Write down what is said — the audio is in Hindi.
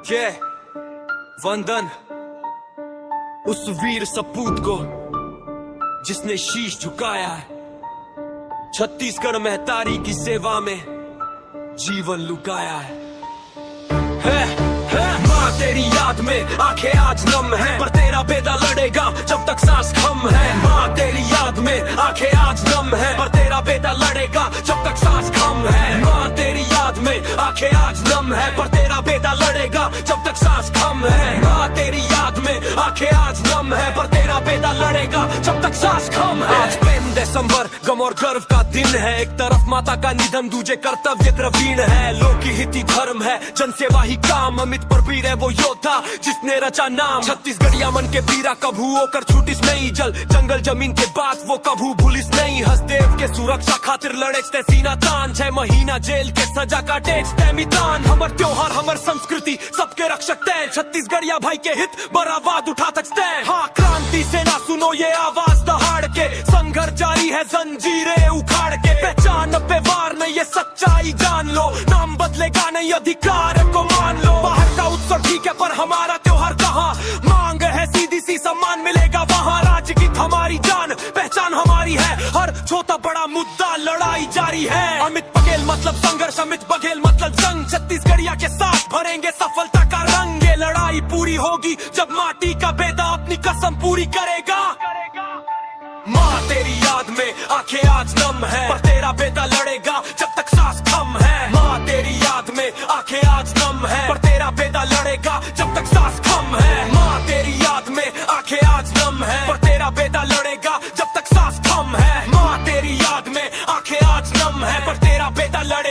ये वंदन उस वीर सपूत को जिसने शीश झुकाया है, छत्तीसगढ़ महतारी की सेवा में जीवन लुकाया है। माँ तेरी याद में आंखें आज नम है, पर तेरा बेटा लड़ेगा जब तक सांस कम है। माँ तेरी याद में आंखें आज नम है, पर तेरा बेटा लड़ेगा जब तक सांस कम है। माँ तेरी याद में आंखें आज नम है, पर तेरा बेटा लड़ेगा जब तक सांस कम है। माँ तेरी याद में आंखें आज नम है, पर तेरा बेटा लड़ेगा जब तक सांस कम है। आज 5 दिसंबर गम और गर्व का दिन है, एक तरफ माता का निधन दूजे कर्तव्य द्रवीण है। लोक की हित ही धर्म है, जनसेवा ही काम, अमित पर वीर है वो योद्धा जिसने रचा नाम। छत्तीसगढ़िया मन के पीरा कभू होकर छूटिस नहीं, जल जंगल जमीन के बाद वो कभू भूलिस नहीं। हसदेव के सुरक्षा खातिर लड़े सीना तान, 6 महीना जेल के सजा काटे मैदान। हमर त्योहार हमर संस्कृति सबके रक्षक तय, छत्तीसगढ़िया भाई के हित बरावाद उठा सकते हैं। हाँ क्रांति सेना सुनो ये आवाज दहाड़ के, संघर्ष जारी है जंजीरें उखाड़ के। पहचान पे वार नहीं ये सच्चाई जान लो, नाम बदलेगा नहीं अधिकार को मान लो। बाहर का उत्सव ठीक है पर हमारा त्योहार कहाँ, मांग है सीधी सी सम्मान मिलेगा वहाँ। राज्य की हमारी जान पहचान हमारी है, हर छोटा बड़ा मुद्दा लड़ाई जारी है। अमित बघेल मतलब संघर्ष, अमित बघेल मतलब जंग, छत्तीसगढ़िया के साथ भरेंगे सफलता का रंग। ये लड़ाई पूरी होगी जब माटी का बेटा अपनी कसम पूरी करेगा। माँ तेरी याद में आंखें आज नम है, पर तेरा बेटा लड़ेगा जब तक सांस कम है। माँ तेरी याद में आंखें आज नम है, पर तेरा बेटा लड़ेगा जब तक सांस कम है। माँ तेरी याद में आंखें आज नम है, पर तेरा बेटा लड़ेगा जब तक सांस कम है। माँ तेरी याद में आंखें आज नम है, पर तेरा बेटा लड़े